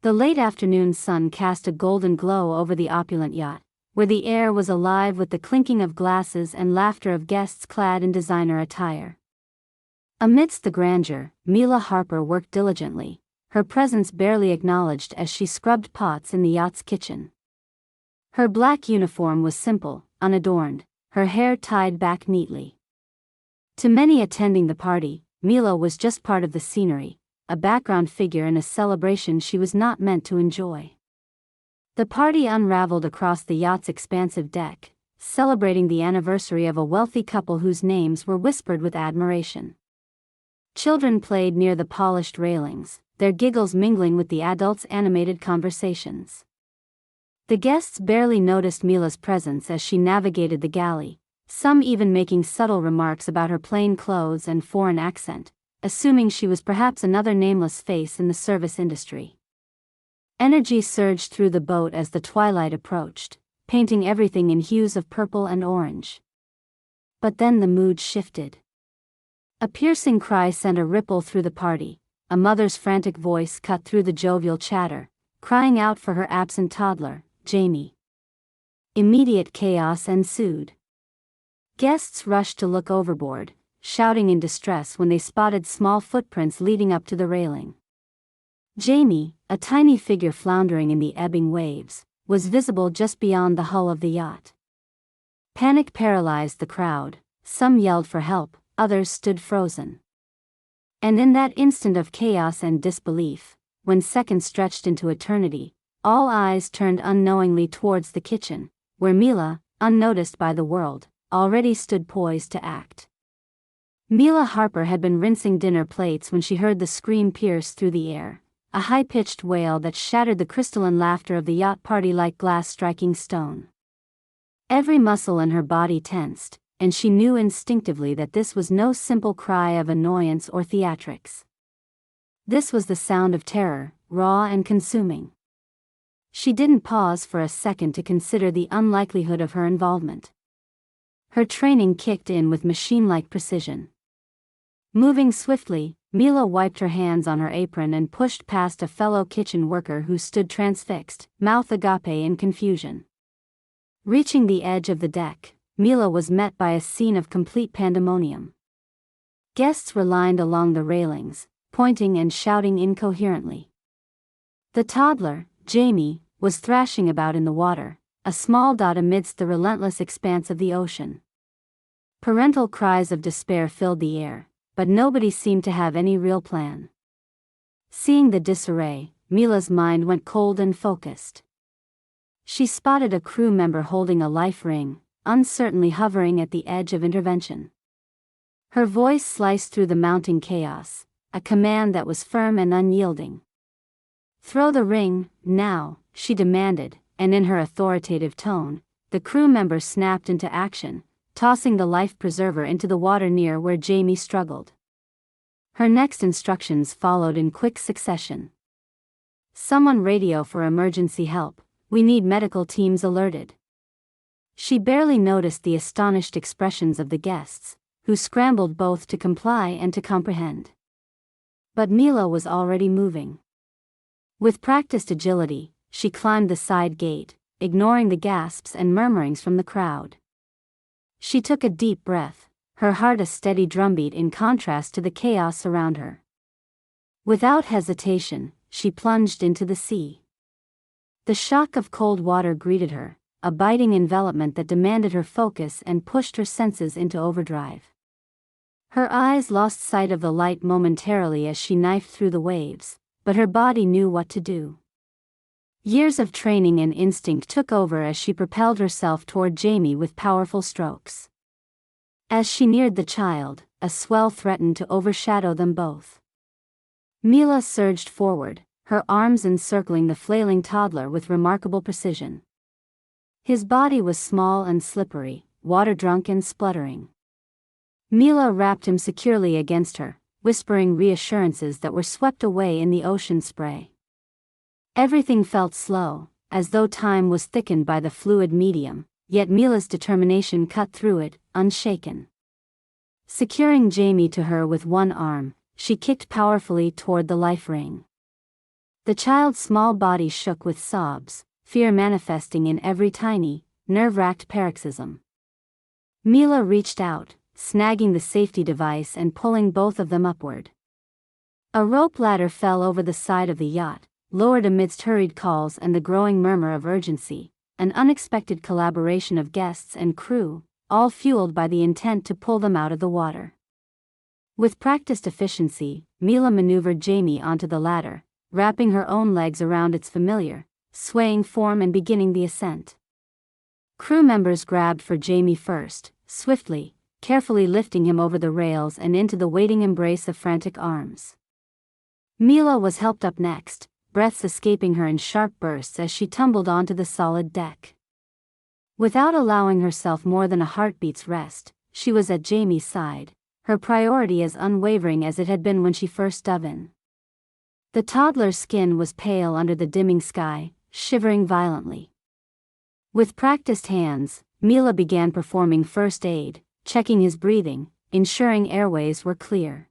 The late afternoon sun cast a golden glow over the opulent yacht, where the air was alive with the clinking of glasses and laughter of guests clad in designer attire. Amidst the grandeur, Mila Harper worked diligently, her presence barely acknowledged as she scrubbed pots in the yacht's kitchen. Her black uniform was simple, unadorned, her hair tied back neatly. To many attending the party, Mila was just part of the scenery, a background figure in a celebration she was not meant to enjoy. The party unraveled across the yacht's expansive deck, celebrating the anniversary of a wealthy couple whose names were whispered with admiration. Children played near the polished railings, their giggles mingling with the adults' animated conversations. The guests barely noticed Mila's presence as she navigated the galley, some even making subtle remarks about her plain clothes and foreign accent, assuming she was perhaps another nameless face in the service industry. Energy surged through the boat as the twilight approached, painting everything in hues of purple and orange. But then the mood shifted. A piercing cry sent a ripple through the party, a mother's frantic voice cut through the jovial chatter, crying out for her absent toddler, Jamie. Immediate chaos ensued. Guests rushed to look overboard, shouting in distress when they spotted small footprints leading up to the railing. Jamie, a tiny figure floundering in the ebbing waves, was visible just beyond the hull of the yacht. Panic paralyzed the crowd, some yelled for help, others stood frozen. And in that instant of chaos and disbelief, when seconds stretched into eternity, all eyes turned unknowingly towards the kitchen, where Mila, unnoticed by the world, already stood poised to act. Mila Harper had been rinsing dinner plates when she heard the scream pierce through the air, a high-pitched wail that shattered the crystalline laughter of the yacht party like glass striking stone. Every muscle in her body tensed, and she knew instinctively that this was no simple cry of annoyance or theatrics. This was the sound of terror, raw and consuming. She didn't pause for a second to consider the unlikelihood of her involvement. Her training kicked in with machine-like precision. Moving swiftly, Mila wiped her hands on her apron and pushed past a fellow kitchen worker who stood transfixed, mouth agape in confusion. Reaching the edge of the deck, Mila was met by a scene of complete pandemonium. Guests were lined along the railings, pointing and shouting incoherently. The toddler, Jamie, was thrashing about in the water, a small dot amidst the relentless expanse of the ocean. Parental cries of despair filled the air, but nobody seemed to have any real plan. Seeing the disarray, Mila's mind went cold and focused. She spotted a crew member holding a life ring, uncertainly hovering at the edge of intervention. Her voice sliced through the mounting chaos, a command that was firm and unyielding. "Throw the ring, now," she demanded, and in her authoritative tone, the crew member snapped into action, tossing the life preserver into the water near where Jamie struggled. Her next instructions followed in quick succession. "Someone radio for emergency help, we need medical teams alerted." She barely noticed the astonished expressions of the guests, who scrambled both to comply and to comprehend. But Mila was already moving. With practiced agility, she climbed the side gate, ignoring the gasps and murmurings from the crowd. She took a deep breath, her heart a steady drumbeat in contrast to the chaos around her. Without hesitation, she plunged into the sea. The shock of cold water greeted her, a biting envelopment that demanded her focus and pushed her senses into overdrive. Her eyes lost sight of the light momentarily as she knifed through the waves, but her body knew what to do. Years of training and instinct took over as she propelled herself toward Jamie with powerful strokes. As she neared the child, a swell threatened to overshadow them both. Mila surged forward, her arms encircling the flailing toddler with remarkable precision. His body was small and slippery, water-drunk and spluttering. Mila wrapped him securely against her, whispering reassurances that were swept away in the ocean spray. Everything felt slow, as though time was thickened by the fluid medium, yet Mila's determination cut through it, unshaken. Securing Jamie to her with one arm, she kicked powerfully toward the life ring. The child's small body shook with sobs, fear manifesting in every tiny, nerve-wracked paroxysm. Mila reached out, snagging the safety device and pulling both of them upward. A rope ladder fell over the side of the yacht, lowered amidst hurried calls and the growing murmur of urgency, an unexpected collaboration of guests and crew, all fueled by the intent to pull them out of the water. With practiced efficiency, Mila maneuvered Jamie onto the ladder, wrapping her own legs around its familiar, swaying form and beginning the ascent. Crew members grabbed for Jamie first, swiftly, carefully lifting him over the rails and into the waiting embrace of frantic arms. Mila was helped up next, breaths escaping her in sharp bursts as she tumbled onto the solid deck. Without allowing herself more than a heartbeat's rest, she was at Jamie's side, her priority as unwavering as it had been when she first dove in. The toddler's skin was pale under the dimming sky, shivering violently. With practiced hands, Mila began performing first aid, checking his breathing, ensuring airways were clear.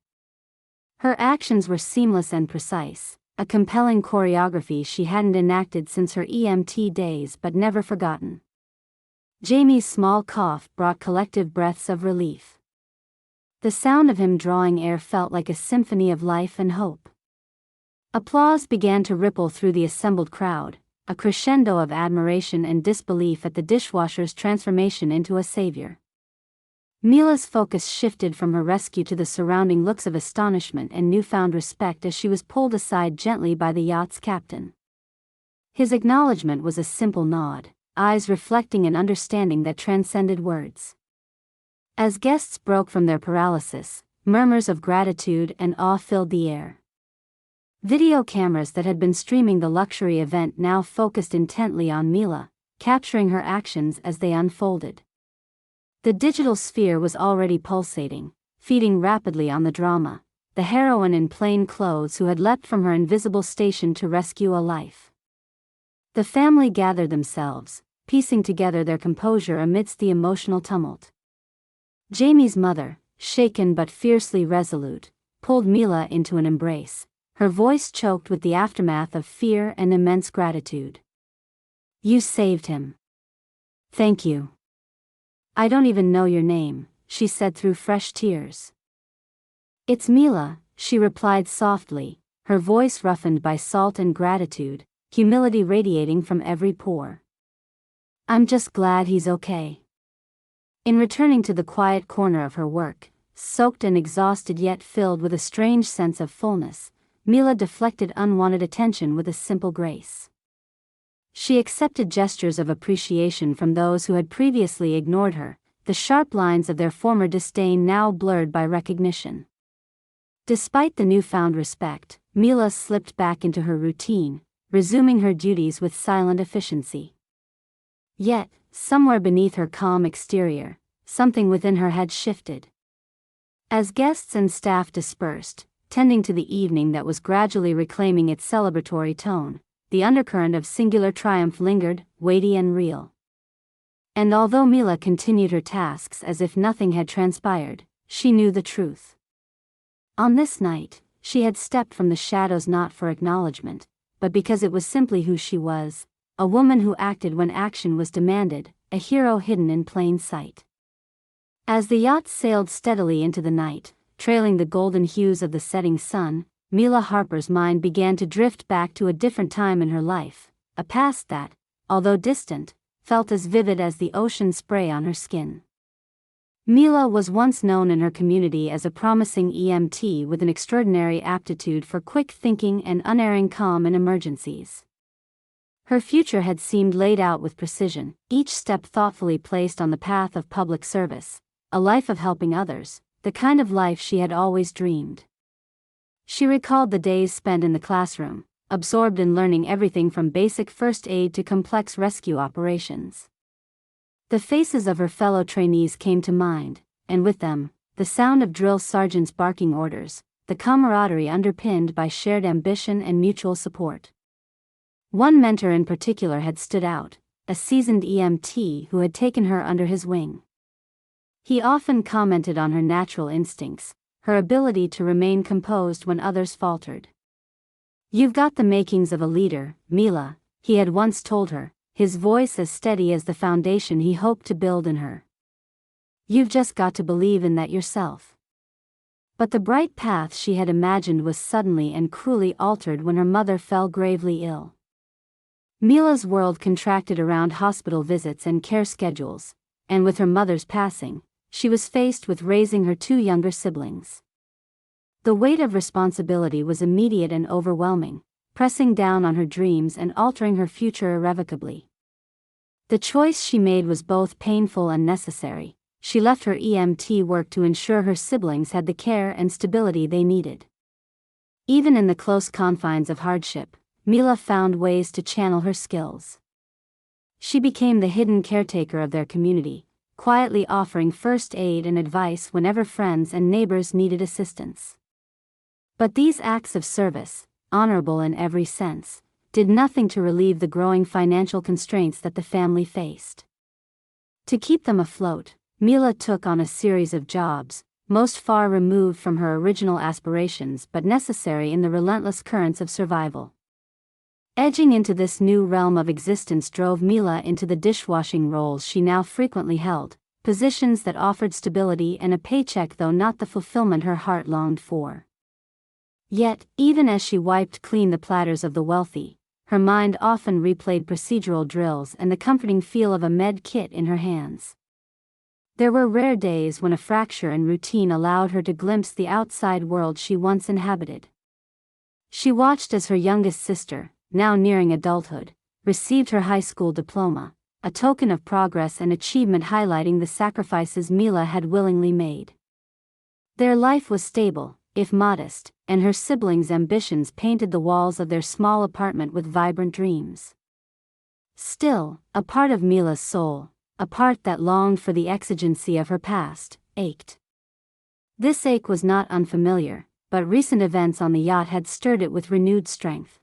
Her actions were seamless and precise, a compelling choreography she hadn't enacted since her EMT days but never forgotten. Jamie's small cough brought collective breaths of relief. The sound of him drawing air felt like a symphony of life and hope. Applause began to ripple through the assembled crowd, a crescendo of admiration and disbelief at the dishwasher's transformation into a savior. Mila's focus shifted from her rescue to the surrounding looks of astonishment and newfound respect as she was pulled aside gently by the yacht's captain. His acknowledgement was a simple nod, eyes reflecting an understanding that transcended words. As guests broke from their paralysis, murmurs of gratitude and awe filled the air. Video cameras that had been streaming the luxury event now focused intently on Mila, capturing her actions as they unfolded. The digital sphere was already pulsating, feeding rapidly on the drama, the heroine in plain clothes who had leapt from her invisible station to rescue a life. The family gathered themselves, piecing together their composure amidst the emotional tumult. Jamie's mother, shaken but fiercely resolute, pulled Mila into an embrace, her voice choked with the aftermath of fear and immense gratitude. "You saved him. Thank you. I don't even know your name," she said through fresh tears. "It's Mila," she replied softly, her voice roughened by salt and gratitude, humility radiating from every pore. "I'm just glad he's okay." In returning to the quiet corner of her work, soaked and exhausted yet filled with a strange sense of fullness, Mila deflected unwanted attention with a simple grace. She accepted gestures of appreciation from those who had previously ignored her, the sharp lines of their former disdain now blurred by recognition. Despite the newfound respect, Mila slipped back into her routine, resuming her duties with silent efficiency. Yet, somewhere beneath her calm exterior, something within her had shifted. As guests and staff dispersed, tending to the evening that was gradually reclaiming its celebratory tone, the undercurrent of singular triumph lingered, weighty and real. And although Mila continued her tasks as if nothing had transpired, she knew the truth. On this night, she had stepped from the shadows not for acknowledgement, but because it was simply who she was, a woman who acted when action was demanded, a hero hidden in plain sight. As the yacht sailed steadily into the night, trailing the golden hues of the setting sun, Mila Harper's mind began to drift back to a different time in her life, a past that, although distant, felt as vivid as the ocean spray on her skin. Mila was once known in her community as a promising EMT with an extraordinary aptitude for quick thinking and unerring calm in emergencies. Her future had seemed laid out with precision, each step thoughtfully placed on the path of public service, a life of helping others, the kind of life she had always dreamed. She recalled the days spent in the classroom, absorbed in learning everything from basic first aid to complex rescue operations. The faces of her fellow trainees came to mind, and with them, the sound of drill sergeants barking orders, the camaraderie underpinned by shared ambition and mutual support. One mentor in particular had stood out, a seasoned EMT who had taken her under his wing. He often commented on her natural instincts, her ability to remain composed when others faltered. "You've got the makings of a leader, Mila," he had once told her, his voice as steady as the foundation he hoped to build in her. "You've just got to believe in that yourself." But the bright path she had imagined was suddenly and cruelly altered when her mother fell gravely ill. Mila's world contracted around hospital visits and care schedules, and with her mother's passing, she was faced with raising her two younger siblings. The weight of responsibility was immediate and overwhelming, pressing down on her dreams and altering her future irrevocably. The choice she made was both painful and necessary. She left her EMT work to ensure her siblings had the care and stability they needed. Even in the close confines of hardship, Mila found ways to channel her skills. She became the hidden caretaker of their community, quietly offering first aid and advice whenever friends and neighbors needed assistance. But these acts of service, honorable in every sense, did nothing to relieve the growing financial constraints that the family faced. To keep them afloat, Mila took on a series of jobs, most far removed from her original aspirations but necessary in the relentless currents of survival. Edging into this new realm of existence drove Mila into the dishwashing roles she now frequently held, positions that offered stability and a paycheck though not the fulfillment her heart longed for. Yet, even as she wiped clean the platters of the wealthy, her mind often replayed procedural drills and the comforting feel of a med kit in her hands. There were rare days when a fracture in routine allowed her to glimpse the outside world she once inhabited. She watched as her youngest sister, now nearing adulthood, received her high school diploma, a token of progress and achievement highlighting the sacrifices Mila had willingly made. Their life was stable, if modest, and her siblings' ambitions painted the walls of their small apartment with vibrant dreams. Still, a part of Mila's soul, a part that longed for the exigency of her past, ached. This ache was not unfamiliar, but recent events on the yacht had stirred it with renewed strength.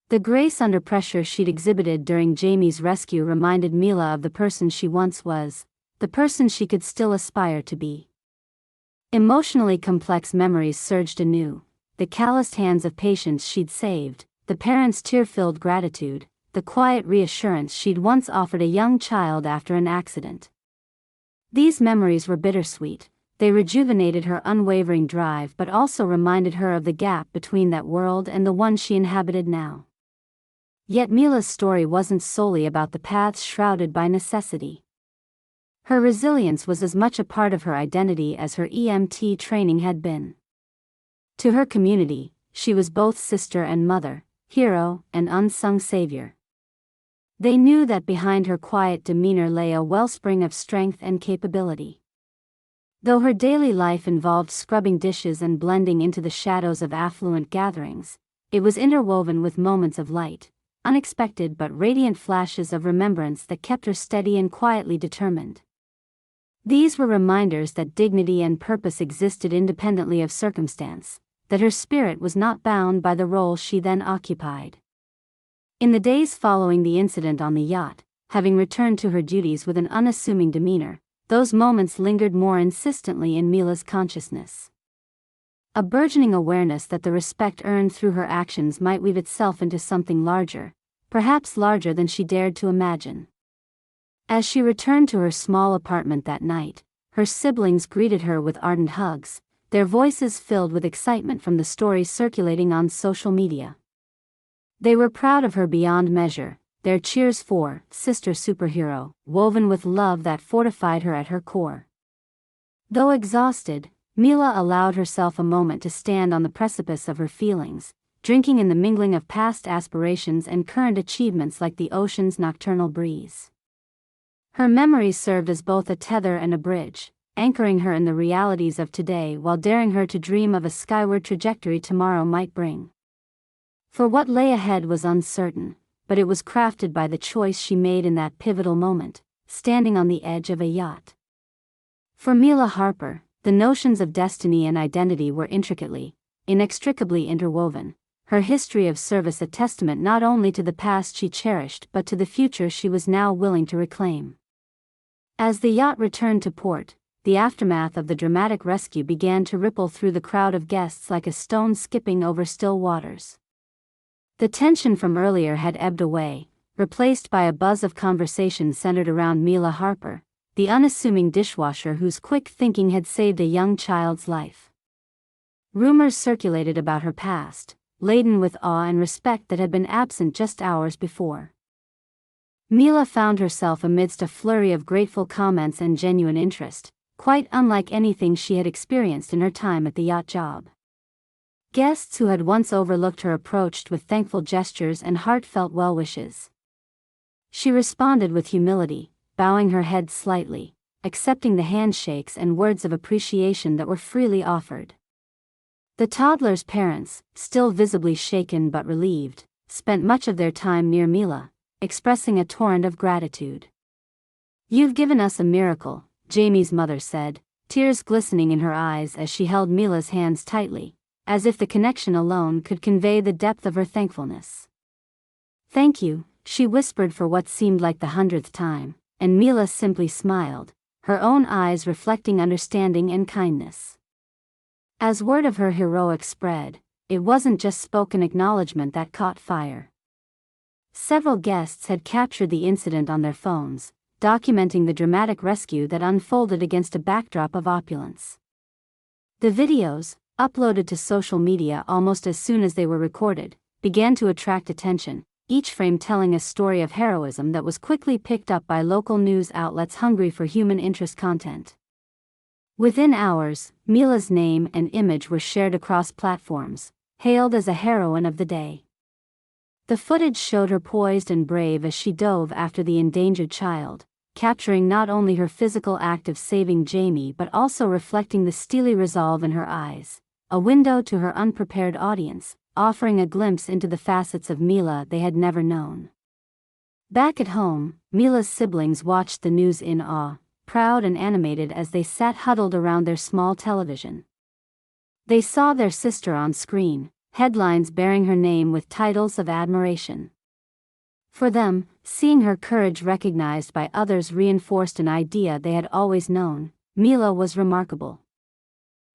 The grace under pressure she'd exhibited during Jamie's rescue reminded Mila of the person she once was, the person she could still aspire to be. Emotionally complex memories surged anew, the calloused hands of patients she'd saved, the parents' tear-filled gratitude, the quiet reassurance she'd once offered a young child after an accident. These memories were bittersweet. They rejuvenated her unwavering drive but also reminded her of the gap between that world and the one she inhabited now. Yet Mila's story wasn't solely about the paths shrouded by necessity. Her resilience was as much a part of her identity as her EMT training had been. To her community, she was both sister and mother, hero and unsung savior. They knew that behind her quiet demeanor lay a wellspring of strength and capability. Though her daily life involved scrubbing dishes and blending into the shadows of affluent gatherings, it was interwoven with moments of light, unexpected but radiant flashes of remembrance that kept her steady and quietly determined. These were reminders that dignity and purpose existed independently of circumstance, that her spirit was not bound by the role she then occupied. In the days following the incident on the yacht, having returned to her duties with an unassuming demeanor, those moments lingered more insistently in Mila's consciousness. A burgeoning awareness that the respect earned through her actions might weave itself into something larger, perhaps larger than she dared to imagine. As she returned to her small apartment that night, her siblings greeted her with ardent hugs, their voices filled with excitement from the stories circulating on social media. They were proud of her beyond measure, their cheers for "Sister Superhero" woven with love that fortified her at her core. Though exhausted, Mila allowed herself a moment to stand on the precipice of her feelings, drinking in the mingling of past aspirations and current achievements like the ocean's nocturnal breeze. Her memories served as both a tether and a bridge, anchoring her in the realities of today while daring her to dream of a skyward trajectory tomorrow might bring. For what lay ahead was uncertain, but it was crafted by the choice she made in that pivotal moment, standing on the edge of a yacht. For Mila Harper, the notions of destiny and identity were inextricably interwoven, her history of service a testament not only to the past she cherished but to the future she was now willing to reclaim. As the yacht returned to port, the aftermath of the dramatic rescue began to ripple through the crowd of guests like a stone skipping over still waters. The tension from earlier had ebbed away, replaced by a buzz of conversation centered around Mila Harper, the unassuming dishwasher whose quick thinking had saved a young child's life. Rumors circulated about her past, laden with awe and respect that had been absent just hours before. Mila found herself amidst a flurry of grateful comments and genuine interest, quite unlike anything she had experienced in her time at the yacht job. Guests who had once overlooked her approached with thankful gestures and heartfelt well wishes. She responded with humility, bowing her head slightly, accepting the handshakes and words of appreciation that were freely offered. The toddler's parents, still visibly shaken but relieved, spent much of their time near Mila, expressing a torrent of gratitude. "You've given us a miracle," Jamie's mother said, tears glistening in her eyes as she held Mila's hands tightly, as if the connection alone could convey the depth of her thankfulness. "Thank you," she whispered for what seemed like the 100th time, and Mila simply smiled, her own eyes reflecting understanding and kindness. As word of her heroics spread, it wasn't just spoken acknowledgement that caught fire. Several guests had captured the incident on their phones, documenting the dramatic rescue that unfolded against a backdrop of opulence. The videos, uploaded to social media almost as soon as they were recorded, began to attract attention, each frame telling a story of heroism that was quickly picked up by local news outlets hungry for human interest content. Within hours, Mila's name and image were shared across platforms, hailed as a heroine of the day. The footage showed her poised and brave as she dove after the endangered child, capturing not only her physical act of saving Jamie but also reflecting the steely resolve in her eyes, a window to her unprepared audience, offering a glimpse into the facets of Mila they had never known. Back at home, Mila's siblings watched the news in awe, proud and animated as they sat huddled around their small television. They saw their sister on screen, headlines bearing her name with titles of admiration. For them, seeing her courage recognized by others reinforced an idea they had always known: Mila was remarkable.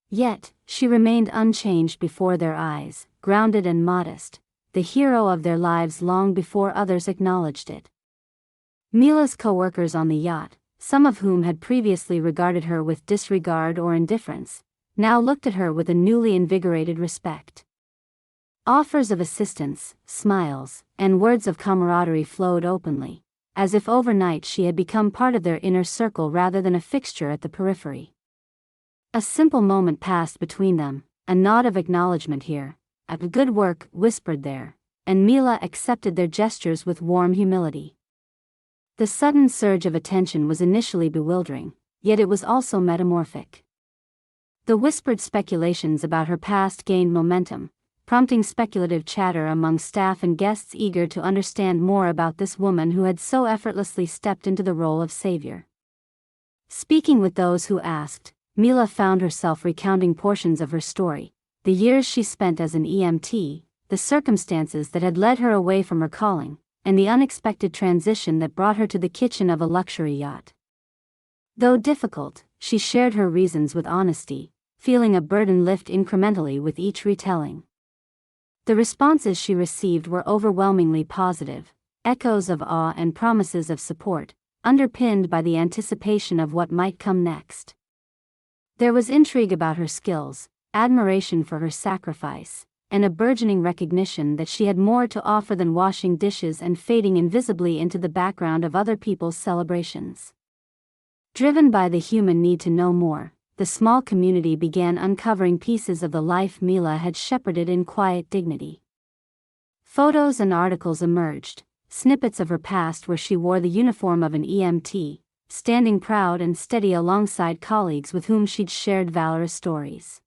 Yet, she remained unchanged before their eyes, grounded and modest, the hero of their lives long before others acknowledged it. Mila's co-workers on the yacht, some of whom had previously regarded her with disregard or indifference, now looked at her with a newly invigorated respect. Offers of assistance, smiles, and words of camaraderie flowed openly, as if overnight she had become part of their inner circle rather than a fixture at the periphery. A simple moment passed between them, a nod of acknowledgement here, a "good work" whispered there, and Mila accepted their gestures with warm humility. The sudden surge of attention was initially bewildering, yet it was also metamorphic. The whispered speculations about her past gained momentum, prompting speculative chatter among staff and guests eager to understand more about this woman who had so effortlessly stepped into the role of savior. Speaking with those who asked, Mila found herself recounting portions of her story, the years she spent as an EMT, the circumstances that had led her away from her calling, and the unexpected transition that brought her to the kitchen of a luxury yacht. Though difficult, she shared her reasons with honesty, feeling a burden lift incrementally with each retelling. The responses she received were overwhelmingly positive, echoes of awe and promises of support, underpinned by the anticipation of what might come next. There was intrigue about her skills, admiration for her sacrifice, and a burgeoning recognition that she had more to offer than washing dishes and fading invisibly into the background of other people's celebrations. Driven by the human need to know more, the small community began uncovering pieces of the life Mila had shepherded in quiet dignity. Photos and articles emerged, snippets of her past where she wore the uniform of an EMT, standing proud and steady alongside colleagues with whom she'd shared valorous stories.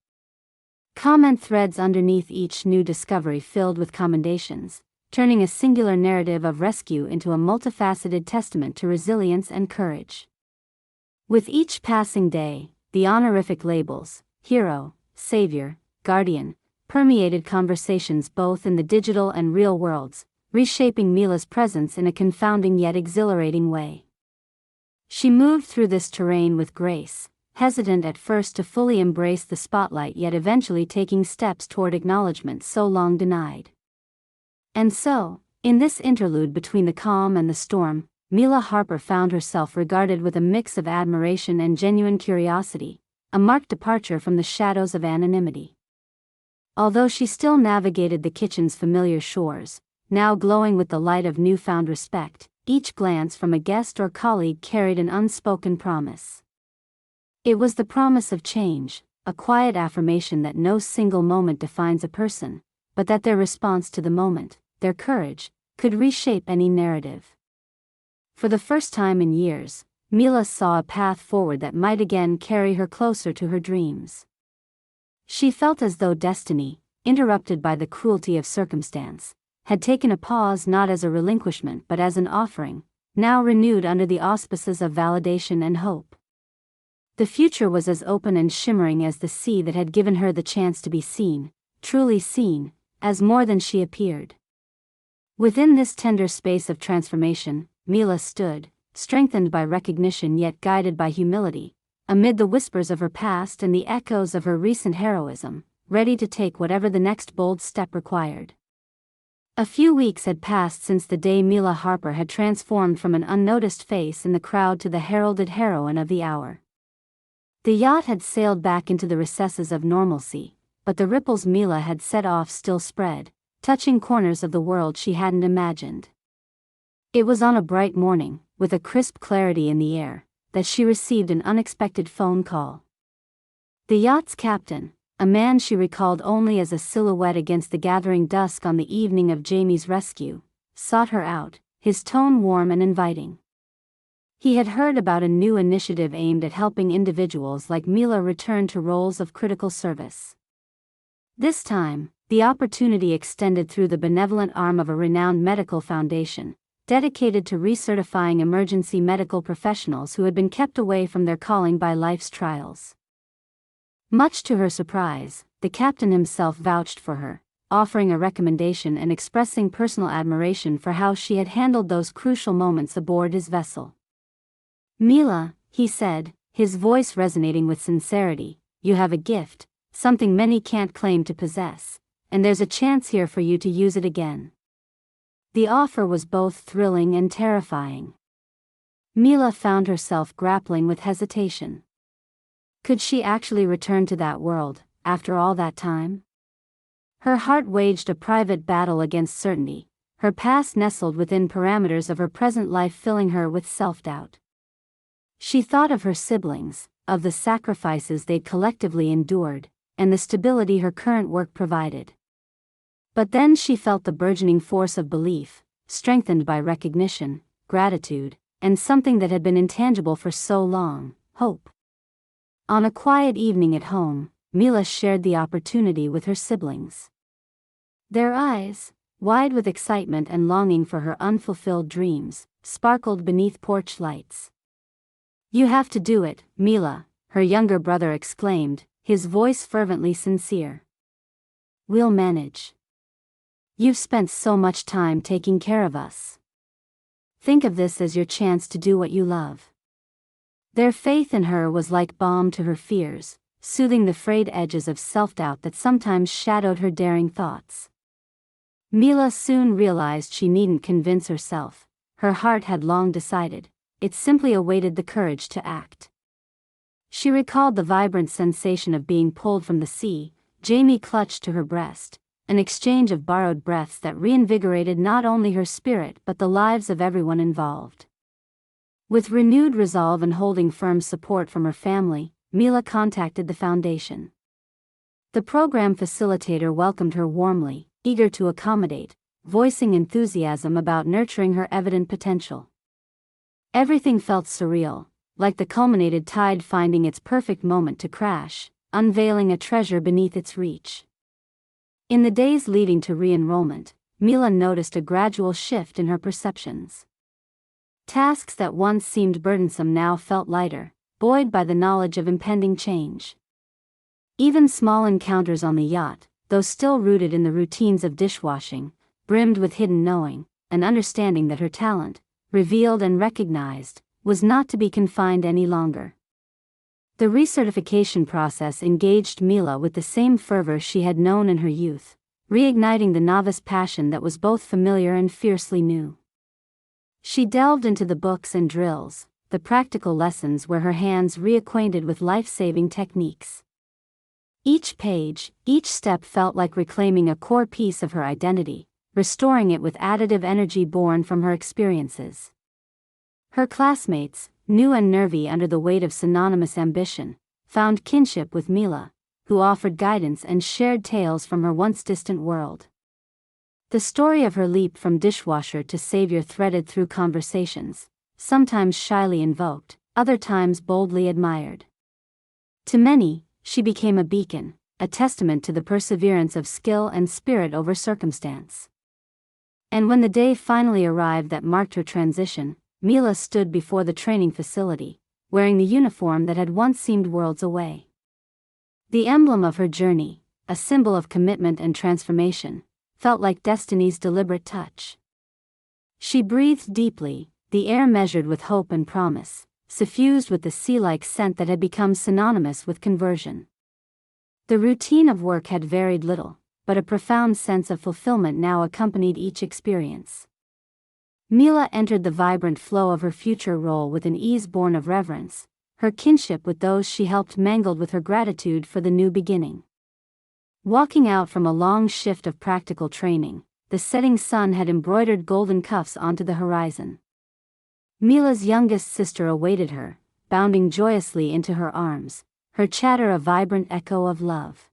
Comment threads underneath each new discovery filled with commendations, turning a singular narrative of rescue into a multifaceted testament to resilience and courage. With each passing day, the honorific labels, hero, savior, guardian, permeated conversations both in the digital and real worlds, reshaping Mila's presence in a confounding yet exhilarating way. She moved through this terrain with grace, hesitant at first to fully embrace the spotlight yet eventually taking steps toward acknowledgement so long denied. And so, in this interlude between the calm and the storm, Mila Harper found herself regarded with a mix of admiration and genuine curiosity, a marked departure from the shadows of anonymity. Although she still navigated the kitchen's familiar shores, now glowing with the light of newfound respect, each glance from a guest or colleague carried an unspoken promise. It was the promise of change, a quiet affirmation that no single moment defines a person, but that their response to the moment, their courage, could reshape any narrative. For the first time in years, Mila saw a path forward that might again carry her closer to her dreams. She felt as though destiny, interrupted by the cruelty of circumstance, had taken a pause not as a relinquishment but as an offering, now renewed under the auspices of validation and hope. The future was as open and shimmering as the sea that had given her the chance to be seen, truly seen, as more than she appeared. Within this tender space of transformation, Mila stood, strengthened by recognition yet guided by humility, amid the whispers of her past and the echoes of her recent heroism, ready to take whatever the next bold step required. A few weeks had passed since the day Mila Harper had transformed from an unnoticed face in the crowd to the heralded heroine of the hour. The yacht had sailed back into the recesses of normalcy, but the ripples Mila had set off still spread, touching corners of the world she hadn't imagined. It was on a bright morning, with a crisp clarity in the air, that she received an unexpected phone call. The yacht's captain, a man she recalled only as a silhouette against the gathering dusk on the evening of Jamie's rescue, sought her out, his tone warm and inviting. He had heard about a new initiative aimed at helping individuals like Mila return to roles of critical service. This time, the opportunity extended through the benevolent arm of a renowned medical foundation, dedicated to recertifying emergency medical professionals who had been kept away from their calling by life's trials. Much to her surprise, the captain himself vouched for her, offering a recommendation and expressing personal admiration for how she had handled those crucial moments aboard his vessel. "Mila," he said, his voice resonating with sincerity, "you have a gift, something many can't claim to possess, and there's a chance here for you to use it again." The offer was both thrilling and terrifying. Mila found herself grappling with hesitation. Could she actually return to that world, after all that time? Her heart waged a private battle against certainty, her past nestled within parameters of her present life filling her with self-doubt. She thought of her siblings, of the sacrifices they'd collectively endured, and the stability her current work provided. But then she felt the burgeoning force of belief, strengthened by recognition, gratitude, and something that had been intangible for so long, hope. On a quiet evening at home, Mila shared the opportunity with her siblings. Their eyes, wide with excitement and longing for her unfulfilled dreams, sparkled beneath porch lights. "You have to do it, Mila," her younger brother exclaimed, his voice fervently sincere. "We'll manage. You've spent so much time taking care of us. Think of this as your chance to do what you love." Their faith in her was like balm to her fears, soothing the frayed edges of self-doubt that sometimes shadowed her daring thoughts. Mila soon realized she needn't convince herself, her heart had long decided, it simply awaited the courage to act. She recalled the vibrant sensation of being pulled from the sea, Jamie clutched to her breast, an exchange of borrowed breaths that reinvigorated not only her spirit but the lives of everyone involved. With renewed resolve and holding firm support from her family, Mila contacted the foundation. The program facilitator welcomed her warmly, eager to accommodate, voicing enthusiasm about nurturing her evident potential. Everything felt surreal, like the culminated tide finding its perfect moment to crash, unveiling a treasure beneath its reach. In the days leading to re-enrollment, Mila noticed a gradual shift in her perceptions. Tasks that once seemed burdensome now felt lighter, buoyed by the knowledge of impending change. Even small encounters on the yacht, though still rooted in the routines of dishwashing, brimmed with hidden knowing, an understanding that her talent, revealed and recognized, was not to be confined any longer. The recertification process engaged Mila with the same fervor she had known in her youth, reigniting the novice passion that was both familiar and fiercely new. She delved into the books and drills, the practical lessons where her hands reacquainted with life-saving techniques. Each page, each step felt like reclaiming a core piece of her identity, restoring it with additive energy born from her experiences. Her classmates, new and nervy under the weight of synonymous ambition, found kinship with Mila, who offered guidance and shared tales from her once distant world. The story of her leap from dishwasher to savior threaded through conversations, sometimes shyly invoked, other times boldly admired. To many, she became a beacon, a testament to the perseverance of skill and spirit over circumstance. And when the day finally arrived that marked her transition, Mila stood before the training facility, wearing the uniform that had once seemed worlds away. The emblem of her journey, a symbol of commitment and transformation, felt like destiny's deliberate touch. She breathed deeply, the air measured with hope and promise, suffused with the sea-like scent that had become synonymous with conversion. The routine of work had varied little, but a profound sense of fulfillment now accompanied each experience. Mila entered the vibrant flow of her future role with an ease born of reverence, her kinship with those she helped mangled with her gratitude for the new beginning. Walking out from a long shift of practical training, the setting sun had embroidered golden cuffs onto the horizon. Mila's youngest sister awaited her, bounding joyously into her arms, her chatter a vibrant echo of love.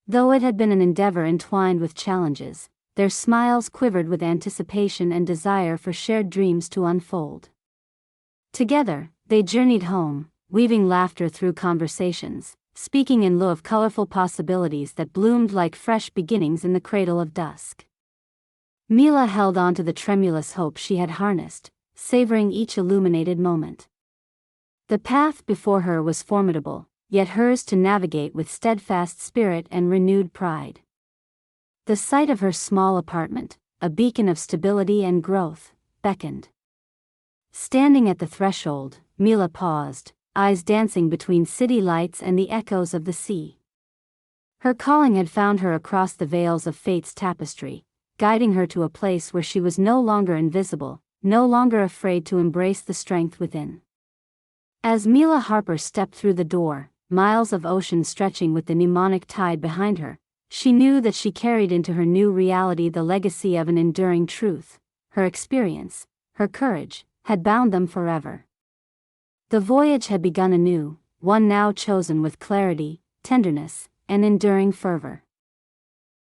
Though it had been an endeavor entwined with challenges, their smiles quivered with anticipation and desire for shared dreams to unfold. Together, they journeyed home, weaving laughter through conversations, speaking in lieu of colorful possibilities that bloomed like fresh beginnings in the cradle of dusk. Mila held on to the tremulous hope she had harnessed, savoring each illuminated moment. The path before her was formidable, yet hers to navigate with steadfast spirit and renewed pride. The sight of her small apartment, a beacon of stability and growth, beckoned. Standing at the threshold, Mila paused, eyes dancing between city lights and the echoes of the sea. Her calling had found her across the veils of fate's tapestry, guiding her to a place where she was no longer invisible, no longer afraid to embrace the strength within. As Mila Harper stepped through the door, miles of ocean stretching with the mnemonic tide behind her, she knew that she carried into her new reality the legacy of an enduring truth. Her experience, her courage, had bound them forever. The voyage had begun anew, one now chosen with clarity, tenderness, and enduring fervor.